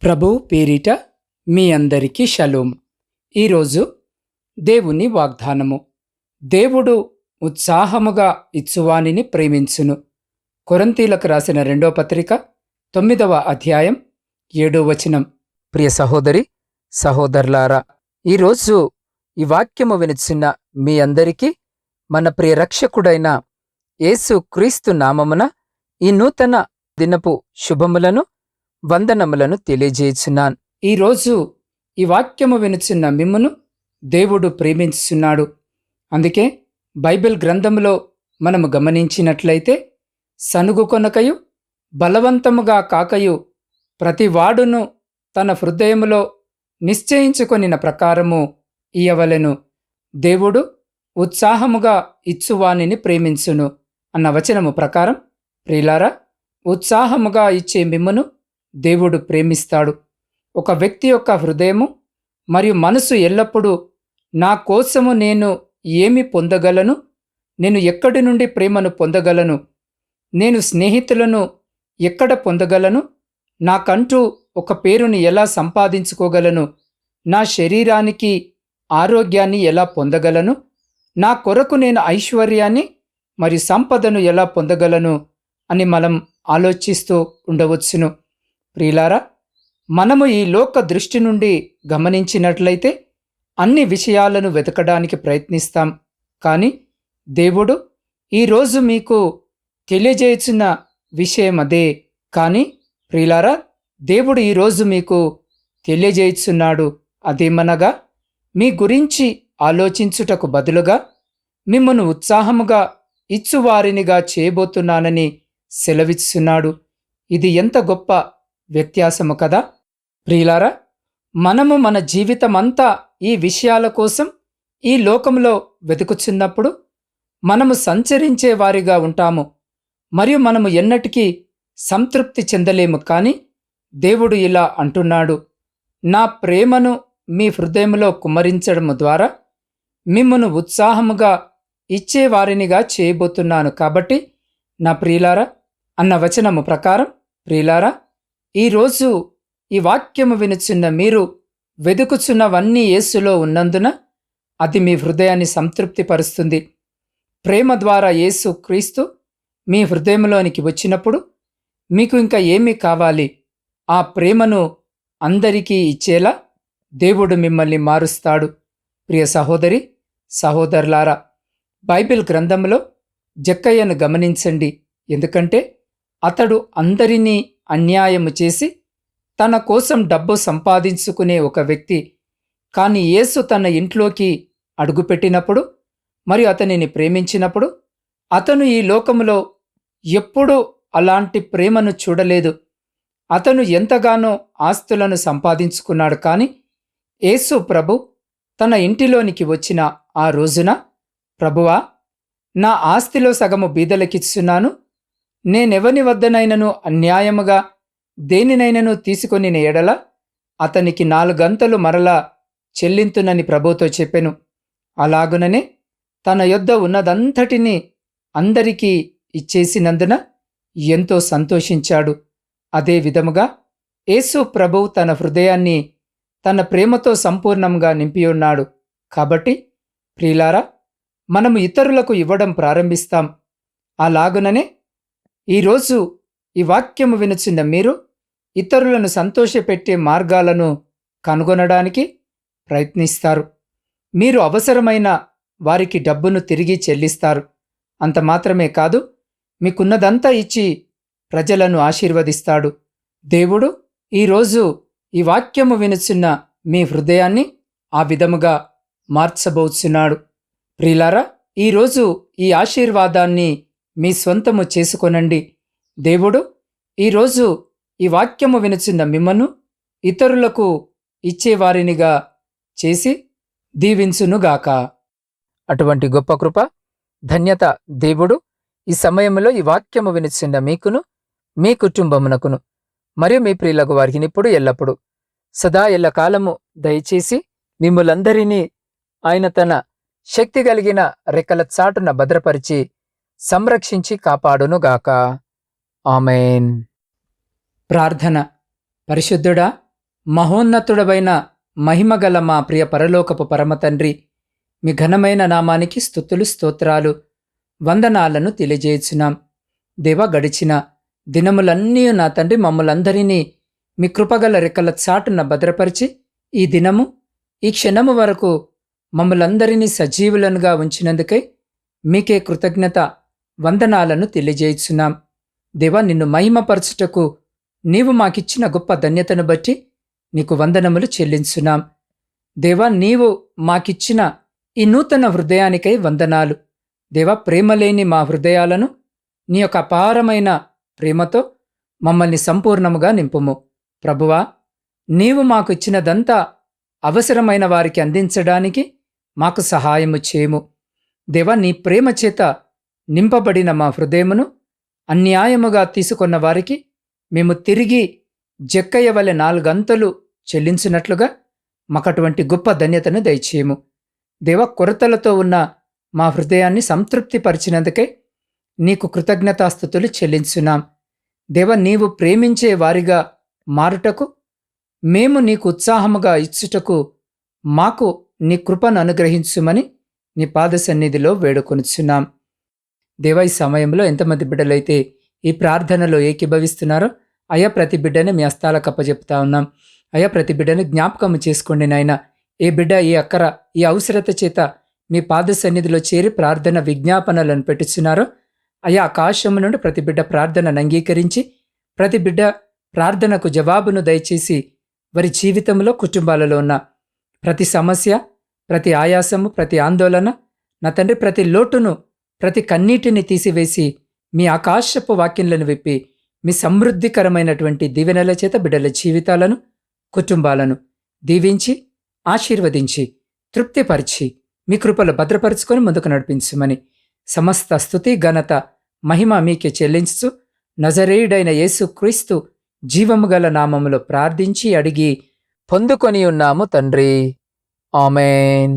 ప్రభు పేరిట మీ అందరికీ షలోం. ఈరోజు దేవుని వాగ్దానము. దేవుడు ఉత్సాహముగా ఇచ్చువానిని ప్రేమించును. కొరింథీలకు రాసిన 2వ పత్రిక 9వ అధ్యాయం 7వ వచనం. ప్రియ సహోదరి సహోదరులారా, ఈరోజు ఈ వాక్యము వినుచున్న మీ అందరికీ మన ప్రియ రక్షకుడైన యేసు క్రీస్తు నామమున ఈ నూతన దినపు శుభములను వందనములను తెలియజేయుచున్నాను. ఈరోజు ఈ వాక్యము వినుచున్న మిమ్మును దేవుడు ప్రేమించుచున్నాడు. అందుకే బైబిల్ గ్రంథములో మనము గమనించినట్లయితే, సనుగు కొనకయు బలవంతముగా కాకయు ప్రతివాడును తన హృదయములో నిశ్చయించుకొనిన ప్రకారము ఇయ్యవలెను. దేవుడు ఉత్సాహముగా ఇచ్చువానిని ప్రేమించును అన్న వచనము ప్రకారం ప్రియులారా, ఉత్సాహముగా ఇచ్చే మిమ్మును దేవుడు ప్రేమిస్తాడు. ఒక వ్యక్తి యొక్క హృదయము మరియు మనసు ఎల్లప్పుడూ నా కోసము నేను ఏమి పొందగలను, నేను ఎక్కడి నుండి ప్రేమను పొందగలను, నేను స్నేహితులను ఎక్కడ పొందగలను, నాకంటూ ఒక పేరుని ఎలా సంపాదించుకోగలను, నా శరీరానికి ఆరోగ్యాన్ని ఎలా పొందగలను, నా కొరకు నేను ఐశ్వర్యాన్ని మరియు సంపదను ఎలా పొందగలను అని మనం ఆలోచిస్తూ ఉండవచ్చును. ప్రియులారా, మనము ఈ లోక దృష్టి నుండి గమనించినట్లయితే అన్ని విషయాలను వెతకడానికి ప్రయత్నిస్తాం. కానీ దేవుడు ఈరోజు మీకు తెలియజేయుచున్న విషయం అదే. కానీ ప్రియులారా, దేవుడు ఈరోజు మీకు తెలియజేయుచున్నాడు అదేమనగా, మీ గురించి ఆలోచించుటకు బదులుగా మిమ్మను ఉత్సాహముగా ఇచ్చువారినిగా చేయబోతున్నానని సెలవిస్తున్నాడు. ఇది ఎంత గొప్ప వ్యత్యాసము కదా ప్రియులారా. మనము మన జీవితమంతా ఈ విషయాల కోసం ఈ లోకంలో వెతుకుచున్నప్పుడు మనము సంచరించే వారిగా ఉంటాము మరియు మనము ఎన్నటికీ సంతృప్తి చెందలేము. కానీ దేవుడు ఇలా అంటున్నాడు, నా ప్రేమను మీ హృదయంలో కుమ్మరించడము ద్వారా మిమ్మును ఉత్సాహముగా ఇచ్చేవారినిగా చేయబోతున్నాను. కాబట్టి నా ప్రియులారా అన్న వచనము ప్రకారం ప్రియులారా, ఈరోజు ఈ వాక్యము వినుచున్న మీరు వెదుకుచున్నవన్నీ యేసులో ఉన్నందున అది మీ హృదయాన్ని సంతృప్తిపరుస్తుంది. ప్రేమ ద్వారా యేసు క్రీస్తు మీ హృదయంలోనికి వచ్చినప్పుడు మీకు ఇంకా ఏమీ కావాలి? ఆ ప్రేమను అందరికీ ఇచ్చేలా దేవుడు మిమ్మల్ని మారుస్తాడు. ప్రియ సహోదరి సహోదరులారా, బైబిల్ గ్రంథంలో జక్కయ్యను గమనించండి. ఎందుకంటే అతడు అందరినీ అన్యాయము చేసి తన కోసం డబ్బు సంపాదించుకునే ఒక వ్యక్తి. కానీ యేసు తన ఇంట్లోకి అడుగుపెట్టినప్పుడు మరియు అతనిని ప్రేమించినప్పుడు అతను ఈ లోకములో ఎప్పుడూ అలాంటి ప్రేమను చూడలేదు. అతను ఎంతగానో ఆస్తులను సంపాదించుకున్నాడు. కానీ యేసు ప్రభు తన ఇంటిలోనికి వచ్చిన ఆ రోజున, ప్రభువా, నా ఆస్తిలో సగము బీదలకిచ్చున్నాను, నేనెవని వద్దనైనను అన్యాయముగా దేనినైనను తీసుకొని ఎడల అతనికి 4 గంతలు మరలా చెల్లింతునని ప్రభుతో చెప్పెను. అలాగుననే తన యొద్ద ఉన్నదంతటినీ అందరికీ ఇచ్చేసినందున ఎంతో సంతోషించాడు. అదే విధముగా యేసు ప్రభు తన హృదయాన్ని తన ప్రేమతో సంపూర్ణంగా నింపియున్నాడు. కాబట్టి ప్రియులారా, మనము ఇతరులకు ఇవ్వడం ప్రారంభిస్తాం. అలాగుననే ఈరోజు ఈ వాక్యము వినుచున్న మీరు ఇతరులను సంతోషపెట్టే మార్గాలను కనుగొనడానికి ప్రయత్నిస్తారు. మీరు అవసరమైన వారికి డబ్బును తిరిగి చెల్లిస్తారు. అంత మాత్రమే కాదు, మీకున్నదంతా ఇచ్చి ప్రజలను ఆశీర్వదిస్తాడు. దేవుడు ఈరోజు ఈ వాక్యము వినుచున్న మీ హృదయాన్ని ఆ విధముగా మార్చబోచున్నాడు. ప్రియులారా, ఈరోజు ఈ ఆశీర్వాదాన్ని మీ స్వంతము చేసుకొనండి. దేవుడు ఈరోజు ఈ వాక్యము వినుచున్న మిమ్మను ఇతరులకు ఇచ్చేవారినిగా చేసి దీవించునుగాక. అటువంటి గొప్ప కృప ధన్యత దేవుడు ఈ సమయంలో ఈ వాక్యము వినుచున్న మీకును మీ కుటుంబమునకును మరియు మీ ప్రియులకు వారికి ఇప్పుడు ఎల్లప్పుడు సదా ఎల్లకాలము దయచేసి మిమ్ములందరినీ ఆయన తన శక్తి కలిగిన రెక్కల చాటున భద్రపరిచి సంరక్షించి కాపాడునుగాక. ఆమేన్. ప్రార్థన. పరిశుద్ధుడా, మహోన్నతుడవైన మహిమగల మా ప్రియ పరలోకపు పరమతండ్రి, మీ ఘనమైన నామానికి స్తుతులు స్తోత్రాలు వందనాలను తెలియజేయుచున్నాం. దేవా, గడిచిన దినములన్నీ నా తండ్రి మమ్మలందరినీ మీ కృపగల రెక్కల చాటున భద్రపరిచి ఈ దినము ఈ క్షణము వరకు మమ్మలందరినీ సజీవులనుగా ఉంచినందుకై మీకే కృతజ్ఞత వందనాలను తెలియజేయుచున్నాం. దేవా, నిన్ను మహిమపరచుటకు నీవు మాకిచ్చిన గొప్ప ధన్యతను బట్టి నీకు వందనములు చెల్లించున్నాం. దేవా, నీవు మాకిచ్చిన ఈ నూతన హృదయానికై వందనాలు. దేవా, ప్రేమలేని మా హృదయాలను నీ యొక్క అపారమైన ప్రేమతో మమ్మల్ని సంపూర్ణముగా నింపుము. ప్రభువా, నీవు మాకు ఇచ్చినదంతా అవసరమైన వారికి అందించడానికి మాకు సహాయము చేయము. దేవా, నీ ప్రేమ చేత నింపబడిన మా హృదయమును అన్యాయముగా తీసుకున్న వారికి మేము తిరిగి జక్కయ్య వలె 4 అంతలు చెల్లించినట్లుగా మాకటువంటి గొప్ప ధన్యతను దయచేయము. దేవా, కొరతలతో ఉన్న మా హృదయాన్ని సంతృప్తిపరిచినందుకై నీకు కృతజ్ఞతాస్తుతులు చెల్లించున్నాం. దేవా, నీవు ప్రేమించే వారిగా మారుటకు, మేము నీకు ఉత్సాహముగా ఇచ్చుటకు మాకు నీ కృపను అనుగ్రహించుమని నీ పాద సన్నిధిలో వేడుకొనుచున్నాం. దేవా, ఈ సమయంలో ఎంతమంది బిడ్డలైతే ఈ ప్రార్థనలో ఏకీభవిస్తున్నారో అయా ప్రతి బిడ్డని మీ హస్తాలకు అప్పచెప్తా ఉన్నాం. అయా ప్రతి బిడ్డని జ్ఞాపకము చేసుకోండి నాయన. ఏ బిడ్డ ఈ అక్కర ఈ అవసరత చేత మీ పాద సన్నిధిలో చేరి ప్రార్థన విజ్ఞాపనలను పెట్టుచున్నారో అయా ఆకాశము నుండి ప్రతి బిడ్డ ప్రార్థనను అంగీకరించి ప్రతి బిడ్డ ప్రార్థనకు జవాబును దయచేసి వారి జీవితంలో కుటుంబాలలో ఉన్న ప్రతి సమస్య, ప్రతి ఆయాసము, ప్రతి ఆందోళన, నా తండ్రి ప్రతి లోటును, ప్రతి కన్నీటిని తీసివేసి మీ ఆకాశపు వాక్యములను విప్పి మీ సమృద్ధికరమైనటువంటి దీవెనల చేత బిడ్డల జీవితాలను, కుటుంబాలను దీవించి ఆశీర్వదించి తృప్తిపరిచి మీ కృపలో భద్రపరుచుకొని ముందుకు నడిపించమని సమస్త స్తుతి ఘనత మహిమ మీకే చెల్లించుచు నజరేయుడైన యేసు క్రీస్తు జీవము గల నామములో ప్రార్థించి అడిగి పొందుకొని ఉన్నాము తండ్రి. ఆమేన్.